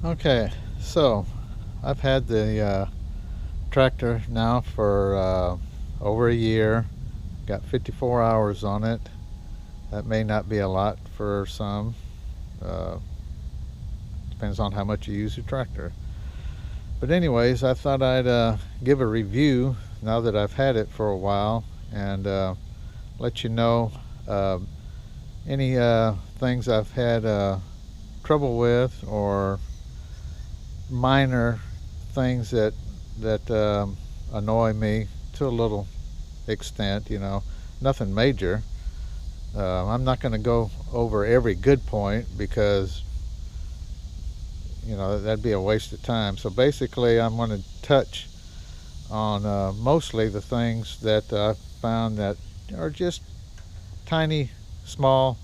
Okay, so I've had the tractor now for over a year. Got 54 hours on it. That may not be a lot for some. Uh, Depends on how much you use your tractor. But anyways, I thought I'd give a review now that I've had it for a while and let you know uh, any things I've had trouble with or minor things that annoy me to a little extent. Nothing major. I'm not going to go over every good point because that'd be a waste of time. So basically, I'm going to touch on mostly the things that I found that are just tiny, small,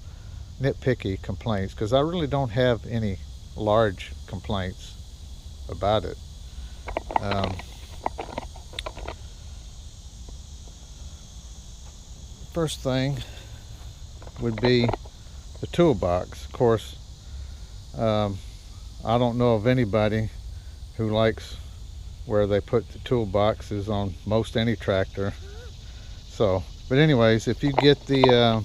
nitpicky complaints because I really don't have any large complaints about it. Um, First thing would be the toolbox. Of course, I don't know of anybody who likes where they put the toolboxes on most any tractor. But anyways, if you get the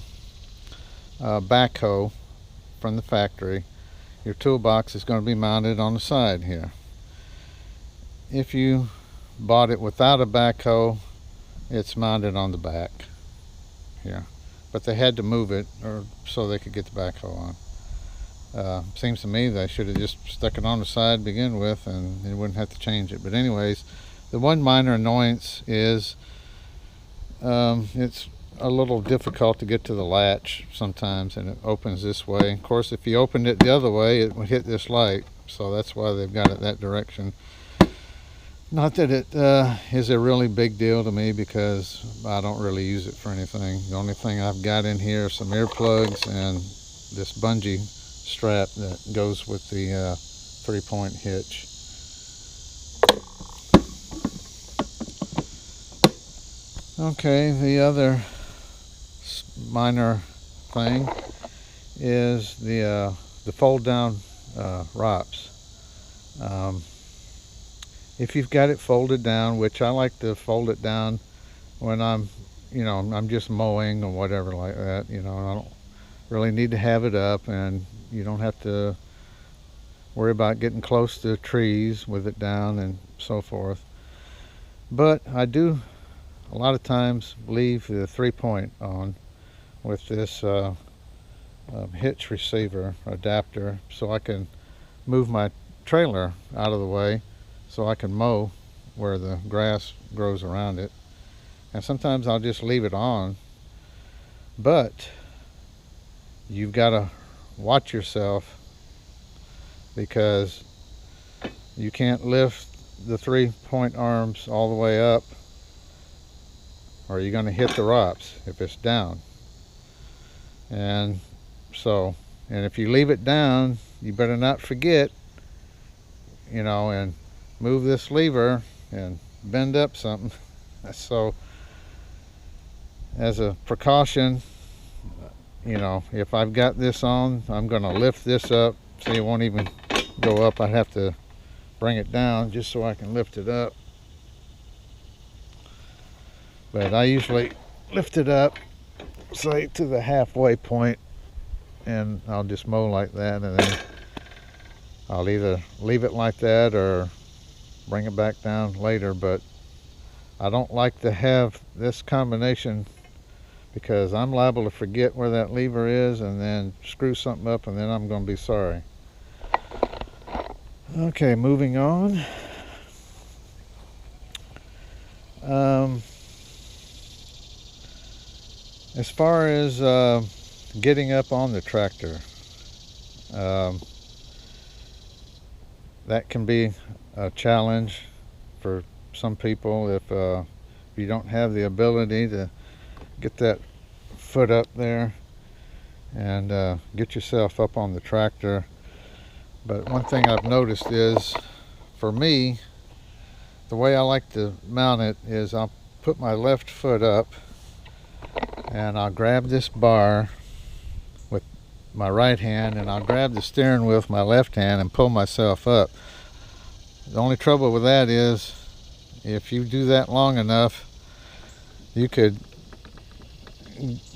backhoe from the factory, your toolbox is going to be mounted on the side here. If you bought it without a backhoe, it's mounted on the back here. But they had to move it so they could get the backhoe on. Seems to me they should have just stuck it on the side to begin with and they wouldn't have to change it. But anyways, the one minor annoyance is it's a little difficult to get to the latch sometimes, and it opens this way. Of course, if you opened it the other way, it would hit this light, so that's why they've got it that direction. Not that it is a really big deal to me because I don't really use it for anything. The only thing I've got in here are some earplugs and this bungee strap that goes with the 3-point hitch. Okay, the other minor thing is the fold down ROPS. If you've got it folded down, which I like to fold it down when I'm just mowing or whatever like that, I don't really need to have it up, and you don't have to worry about getting close to trees with it down and so forth. But I do a lot of times leave the 3-point on with this hitch receiver adapter so I can move my trailer out of the way so I can mow where the grass grows around it. And sometimes I'll just leave it on, but you've got to watch yourself because you can't lift the 3-point arms all the way up or you're going to hit the ROPS if it's down. And if you leave it down, you better not forget, and move this lever and bend up something. So as a precaution, if I've got this on, I'm going to lift this up so it won't even go up. I have to bring it down just so I can lift it up. But I usually lift it up, say, to the halfway point, and I'll just mow like that, and then I'll either leave it like that or bring it back down later. But I don't like to have this combination because I'm liable to forget where that lever is and then screw something up, and then I'm going to be sorry. Okay, moving on. As far as getting up on the tractor, that can be a challenge for some people if you don't have the ability to get that foot up there and get yourself up on the tractor. But one thing I've noticed is, for me, the way I like to mount it is I'll put my left foot up and I'll grab this bar with my right hand, and I'll grab the steering wheel with my left hand and pull myself up. The only trouble with that is if you do that long enough, you could,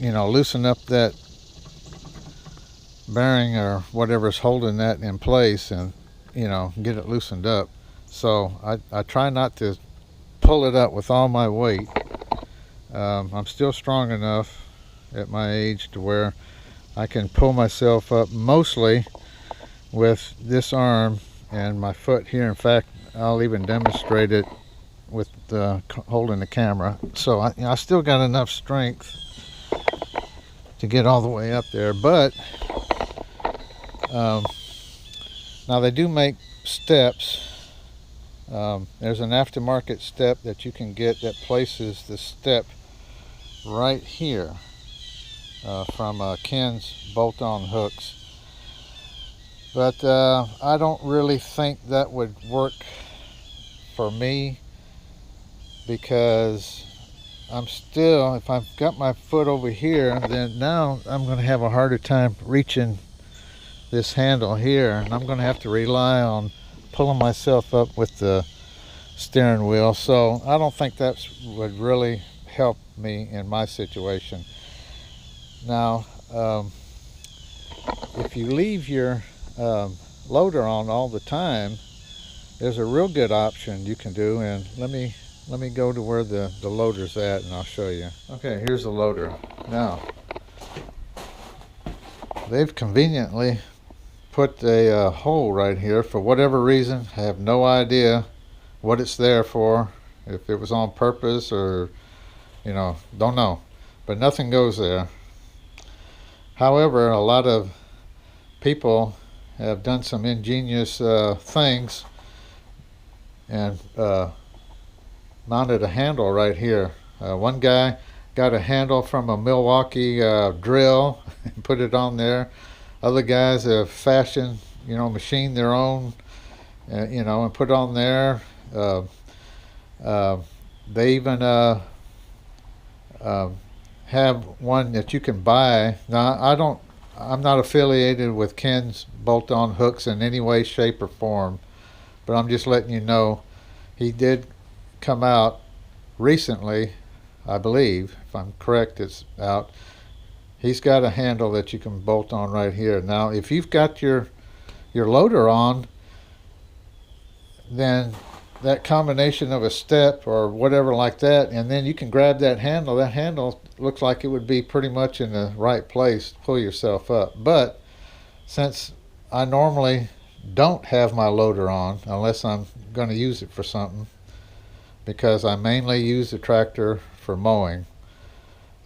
loosen up that bearing or whatever's holding that in place and, get it loosened up. So I try not to pull it up with all my weight. I'm still strong enough at my age to where I can pull myself up mostly with this arm and my foot here. In fact, I'll even demonstrate it with holding the camera. So I still got enough strength to get all the way up there. But now they do make steps. There's an aftermarket step that you can get that places the step right here from Ken's bolt-on hooks. But I don't really think that would work for me, because if I've got my foot over here, then now I'm going to have a harder time reaching this handle here, and I'm going to have to rely on pulling myself up with the steering wheel. So I don't think that would really help me in my situation. Now, if you leave your loader on all the time, there's a real good option you can do, and let me go to where the loader's at and I'll show you. Okay, here's the loader. Now, they've conveniently put a hole right here for whatever reason. I have no idea what it's there for, if it was on purpose or, don't know. But nothing goes there. However, a lot of people have done some ingenious things and mounted a handle right here. One guy got a handle from a Milwaukee drill and put it on there. Other guys have fashioned, machined their own, and put it on there. They even have one that you can buy. Now, I'm not affiliated with Ken's bolt-on hooks in any way, shape, or form, but I'm just letting you know he did come out recently, I believe, if I'm correct, it's out. He's got a handle that you can bolt on right here. Now, if you've got your loader on, then that combination of a step or whatever like that, and then you can grab that handle. That handle looks like it would be pretty much in the right place to pull yourself up. But since I normally don't have my loader on unless I'm going to use it for something, because I mainly use the tractor for mowing,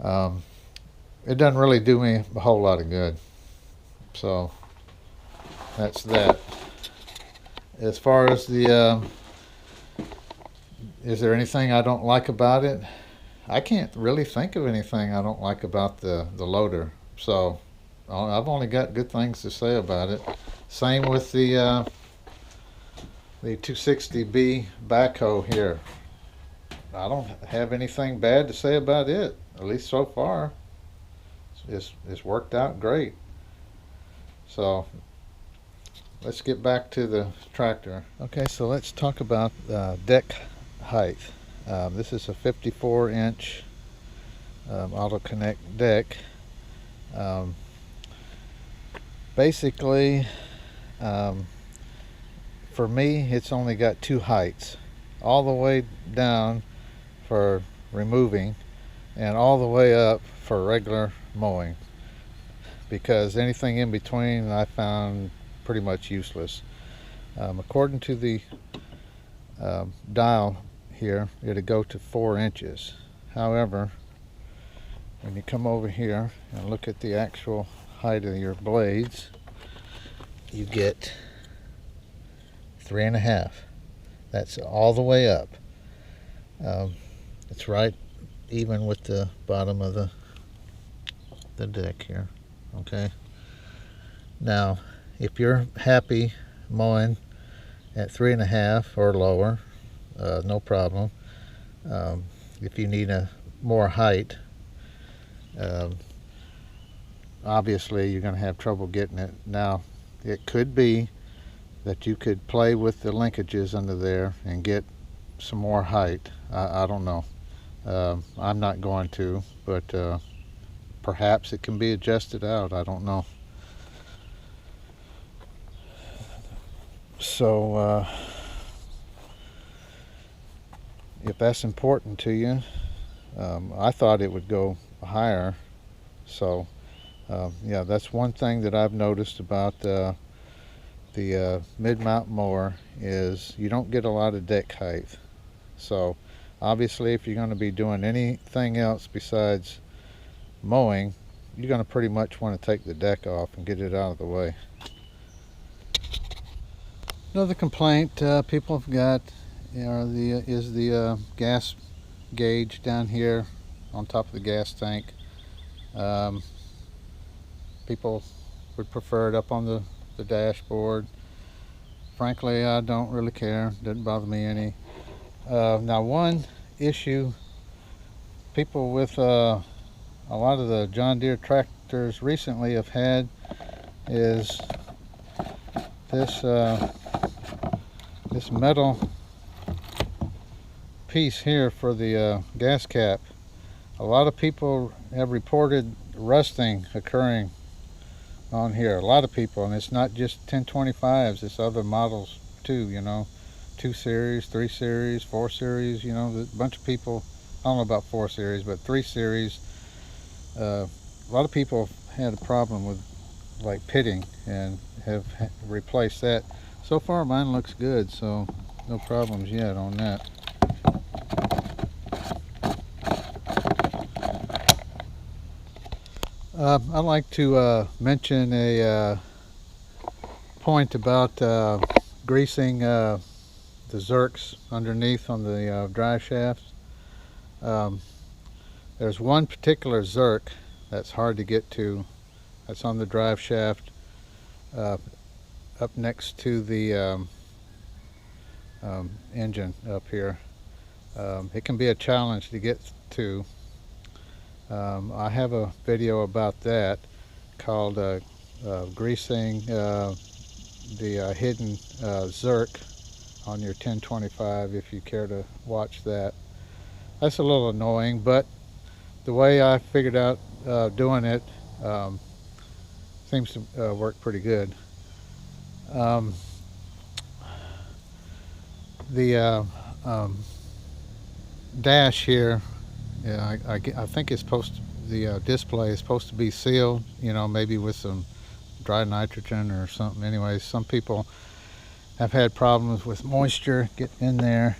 it doesn't really do me a whole lot of good. So that's that. As far as the is there anything I don't like about it? I can't really think of anything I don't like about the loader. So I've only got good things to say about it. Same with the 260B backhoe here. I don't have anything bad to say about it, at least so far. It's worked out great. So let's get back to the tractor. Okay, so let's talk about deck height. This is a 54-inch auto connect deck. Basically, for me, it's only got two heights, all the way down for removing and all the way up for regular mowing, because anything in between I found pretty much useless. According to the dial here, it'll go to 4 inches. However, when you come over here and look at the actual height of your blades, you get 3.5. That's all the way up. It's right even with the bottom of the deck here. Okay. Now, if you're happy mowing at 3.5 or lower, no problem. If you need more height, obviously you're going to have trouble getting it. Now, it could be that you could play with the linkages under there and get some more height. I don't know. I'm not going to, but perhaps it can be adjusted out. I don't know. So if that's important to you, I thought it would go higher. So yeah, that's one thing that I've noticed about the mid-mount mower is you don't get a lot of deck height. So obviously if you're going to be doing anything else besides mowing, you're going to pretty much want to take the deck off and get it out of the way. Another complaint people have got is the gas gauge down here on top of the gas tank. People would prefer it up on the dashboard. Frankly, I don't really care. Doesn't bother me any. Now, one issue people with a lot of the John Deere tractors recently have had is this this metal piece here for the gas cap. A lot of people have reported rusting occurring on here. A lot of people, and it's not just 1025s, it's other models too, you know, 2 series, 3 series, 4 series, you know, a bunch of people, I don't know about 4 series, but 3 series. A lot of people had a problem with like pitting and have replaced that. So far mine looks good, so no problems yet on that. I'd like to mention a point about greasing the zerks underneath on the drive shafts. There's one particular zerk that's hard to get to. That's on the drive shaft up next to the engine up here. It can be a challenge to get to. I have a video about that called greasing the hidden zerk on your 1025, if you care to watch that. That's a little annoying, but the way I figured out doing it seems to work pretty good. The dash here, yeah, I think it's supposed to, the display is supposed to be sealed, you know, maybe with some dry nitrogen or something. Anyways, some people have had problems with moisture getting in there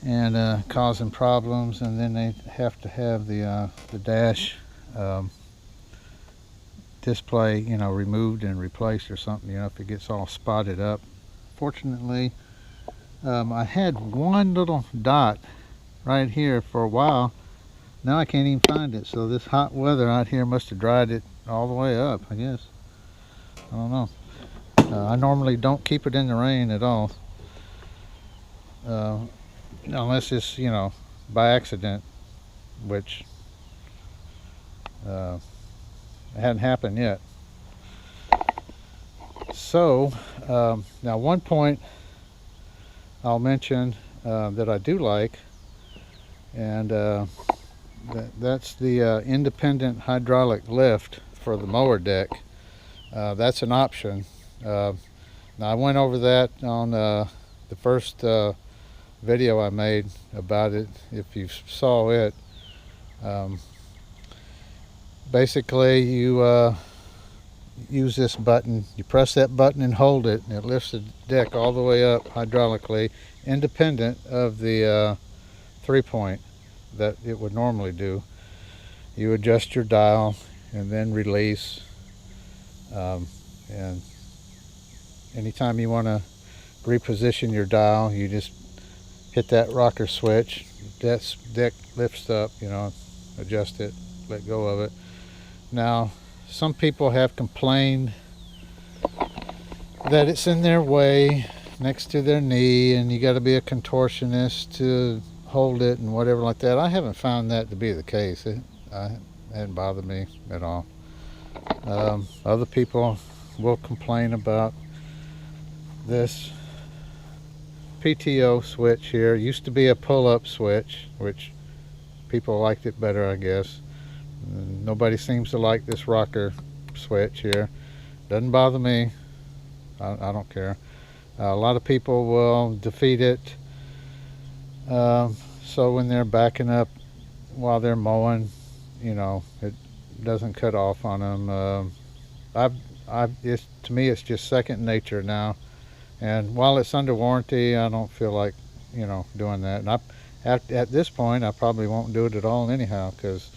and causing problems, and then they have to have the dash display, you know, removed and replaced or something, you know, if it gets all spotted up. Fortunately, I had one little dot right here for a while. Now I can't even find it, so this hot weather out here must have dried it all the way up, I guess. I don't know. I normally don't keep it in the rain at all, unless it's, you know, by accident, which hadn't happened yet. So now one point I'll mention that I do like, and that's the independent hydraulic lift for the mower deck. That's an option. Now I went over that on the first video I made about it, if you saw it. Basically you use this button, you press that button and hold it, and it lifts the deck all the way up hydraulically, independent of the 3-point that it would normally do. You adjust your dial and then release, and anytime you want to reposition your dial, you just hit that rocker switch, that deck lifts up, you know, adjust it, let go of it. Now some people have complained that it's in their way next to their knee and you got to be a contortionist to hold it and whatever like that. I haven't found that to be the case. It hadn't bothered me at all. Other people will complain about this PTO switch here. It used to be a pull-up switch, which people liked it better, I guess. Nobody seems to like this rocker switch here. Doesn't bother me. I don't care. A lot of people will defeat it. So when they're backing up while they're mowing, it doesn't cut off on them. To me, it's just second nature now. And while it's under warranty, I don't feel like, doing that. And at this point, I probably won't do it at all anyhow, because,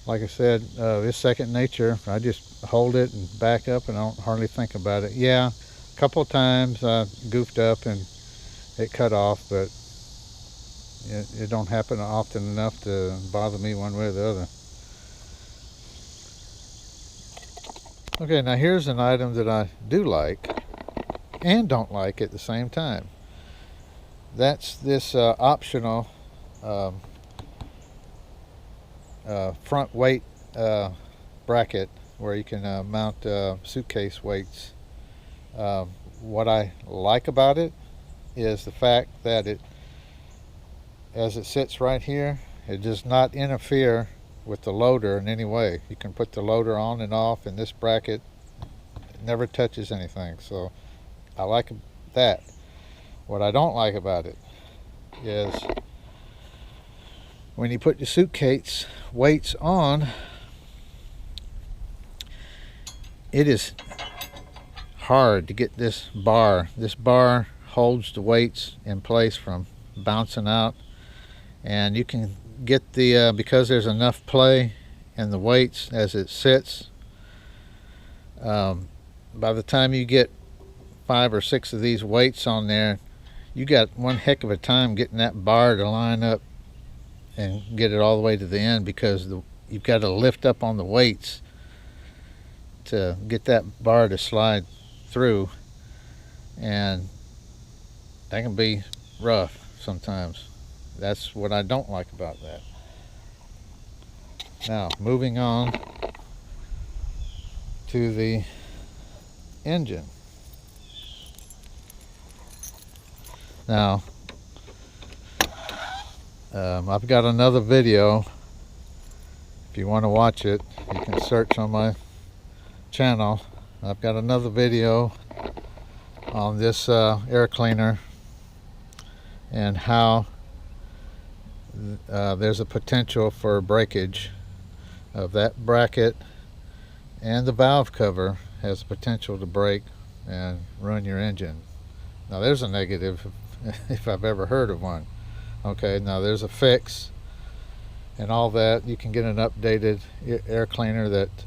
like I said, it's second nature. I just hold it and back up, and I don't hardly think about it. Yeah, a couple of times I goofed up and it cut off, but it don't happen often enough to bother me one way or the other. Okay, now here's an item that I do like and don't like at the same time. That's this optional front weight bracket where you can mount suitcase weights. What I like about it is the fact that as it sits right here, it does not interfere with the loader in any way. You can put the loader on and off, and this bracket never touches anything. So I like that. What I don't like about it is when you put your suitcase weights on, it is hard to get this bar. This bar holds the weights in place from bouncing out, and you can get the because there's enough play in the weights as it sits. By the time you get 5 or 6 of these weights on there, you got one heck of a time getting that bar to line up and get it all the way to the end, because you've got to lift up on the weights to get that bar to slide through, and that can be rough sometimes. That's what I don't like about that. Now, moving on to the engine. Now, I've got another video. If you want to watch it, you can search on my channel. I've got another video on this air cleaner and how there's a potential for breakage of that bracket, and the valve cover has the potential to break and ruin your engine. Now there's a negative if I've ever heard of one. Okay, now there's a fix and all that. You can get an updated air cleaner that's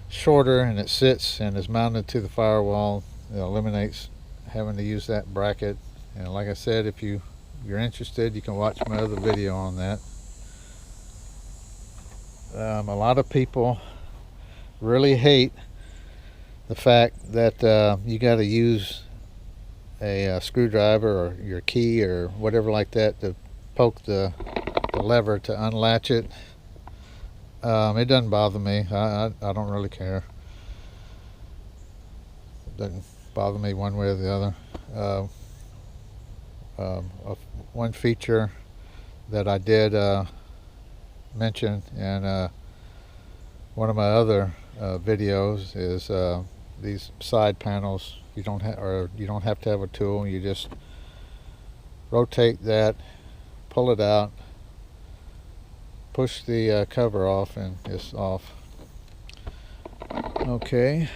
shorter, and it sits and is mounted to the firewall. It eliminates having to use that bracket. And like I said, if you're interested, you can watch my other video on that. A lot of people really hate the fact that you got to use a screwdriver or your key or whatever like that to poke the lever to unlatch it. It doesn't bother me. I don't really care. It doesn't bother me one way or the other. One feature that I did mention in one of my other videos is these side panels. You don't have to have a tool. You just rotate that, pull it out, push the cover off, and it's off. Okay.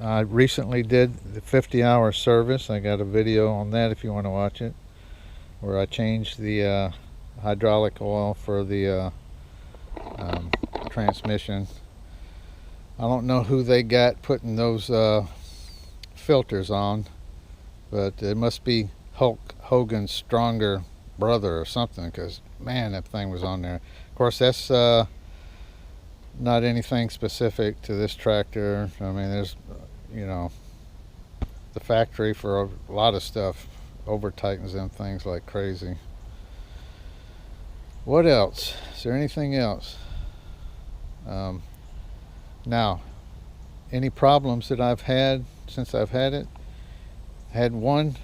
I recently did the 50-hour service. I got a video on that if you want to watch it, where I changed the hydraulic oil for the transmission. I don't know who they got putting those filters on, but it must be Hulk Hogan's stronger brother or something, because man, that thing was on there. Of course, that's not anything specific to this tractor. I mean, there's the factory for a lot of stuff over tightens them things like crazy. What else? Is there anything else? Now, any problems that I've had since I've had it, had one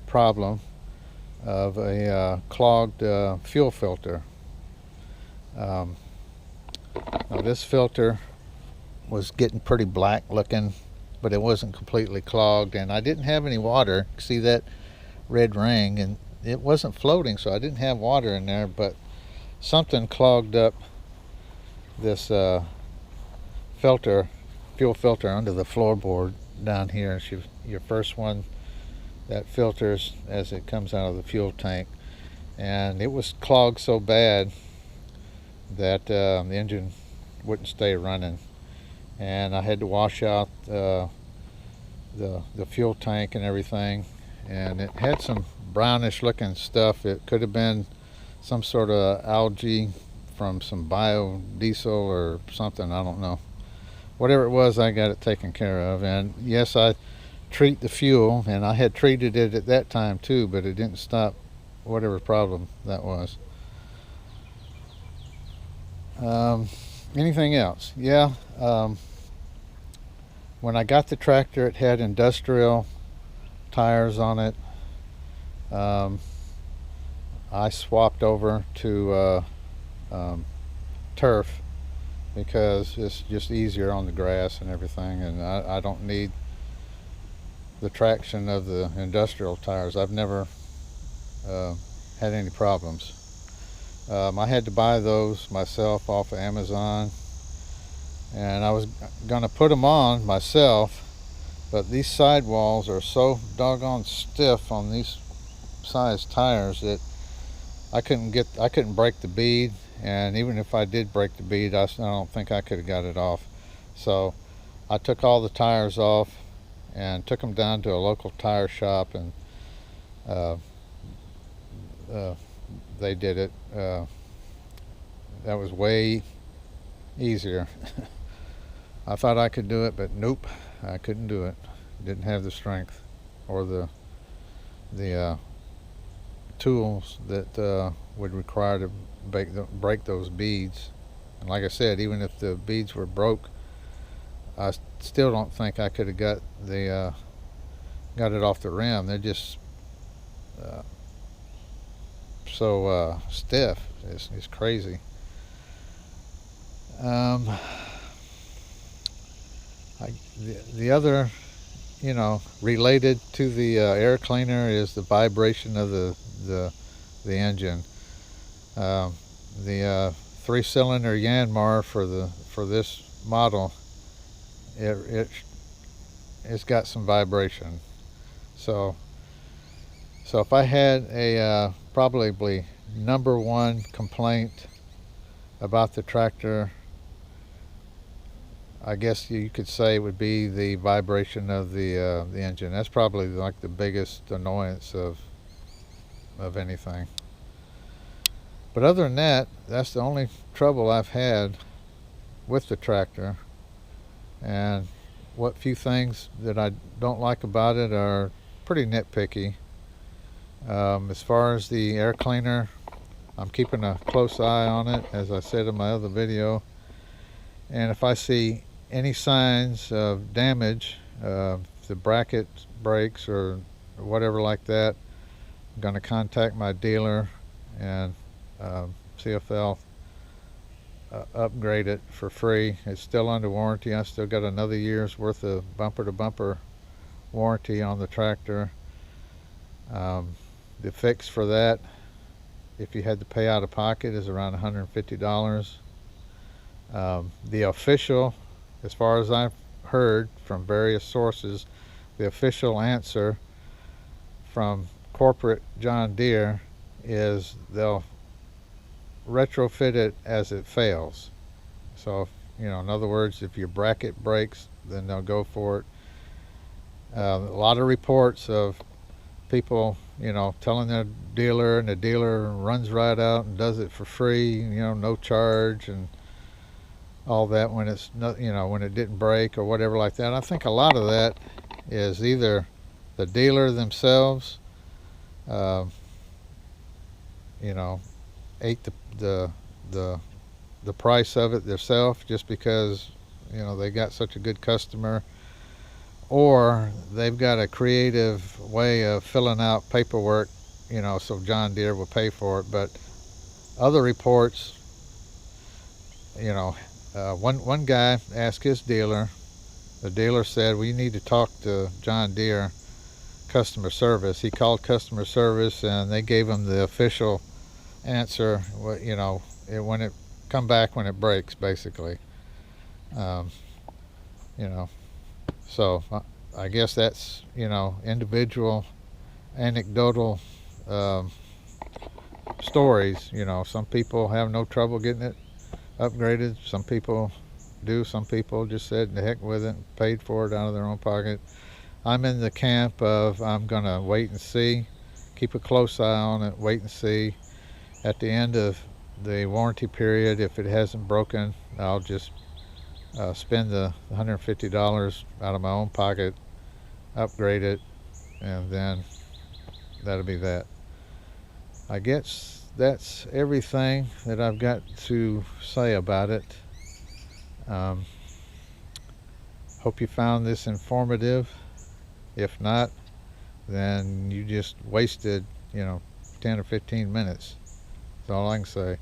problem of a clogged fuel filter. Um, Now this filter was getting pretty black looking, but it wasn't completely clogged, and I didn't have any water. See that red ring, and it wasn't floating, so I didn't have water in there, but something clogged up this fuel filter under the floorboard down here. Your first one that filters as it comes out of the fuel tank, and it was clogged so bad that the engine wouldn't stay running, and I had to wash out the fuel tank and everything, and it had some brownish looking stuff. It could have been some sort of algae from some biodiesel or something, I don't know. Whatever it was, I got it taken care of. And yes, I treat the fuel, and I had treated it at that time too, but it didn't stop whatever problem that was. Anything else? Yeah. When I got the tractor, it had industrial tires on it. I swapped over to turf because it's just easier on the grass and everything, and I don't need the traction of the industrial tires. I've never had any problems. I had to buy those myself off of Amazon, and I was gonna put them on myself, but these sidewalls are so doggone stiff on these size tires that I couldn't break the bead, and even if I did break the bead, I don't think I could have got it off. So I took all the tires off and took them down to a local tire shop, and they did it. That was way easier. I thought I could do it, but nope, I couldn't do it. Didn't have the strength or the tools that would require to break those beads. And like I said, even if the beads were broke, I still don't think I could have got it off the rim. They're just so stiff. It's crazy. The other, related to the air cleaner is the vibration of the engine. The 3-cylinder Yanmar for this model, it's got some vibration. So if I had a probably number one complaint about the tractor, I guess you could say it would be the vibration of the engine. That's probably like the biggest annoyance of anything. But other than that, that's the only trouble I've had with the tractor. And what few things that I don't like about it are pretty nitpicky. As far as the air cleaner, I'm keeping a close eye on it, as I said in my other video. And if I see any signs of damage, if the bracket breaks or whatever like that, I'm going to contact my dealer and see if they'll upgrade it for free. It's still under warranty. I still got another year's worth of bumper-to-bumper warranty on the tractor. The fix for that, if you had to pay out of pocket, is around $150. The official, as far as I've heard from various sources, the official answer from corporate John Deere is they'll retrofit it as it fails. So, in other words, if your bracket breaks, then they'll go for it. A lot of reports of people, telling their dealer, and the dealer runs right out and does it for free, no charge and all that when it's not, when it didn't break or whatever like that. I think a lot of that is either the dealer themselves, ate the price of it themselves just because they got such a good customer, or they've got a creative way of filling out paperwork, so John Deere will pay for it. But other reports, one guy asked his dealer. The dealer said, "We need to talk to John Deere customer service." He called customer service, and they gave him the official answer. When it come back when it breaks, basically. Um, you know, so I guess that's individual, anecdotal stories. Some people have no trouble getting it upgraded. Some people do. Some people just said the heck with it, and paid for it out of their own pocket. I'm in the camp of I'm gonna wait and see, keep a close eye on it, wait and see. At the end of the warranty period, if it hasn't broken, I'll just spend the $150 out of my own pocket, upgrade it, and then that'll be that. I guess that's everything that I've got to say about it. Hope you found this informative. If not, then you just wasted 10 or 15 minutes. That's all I can say.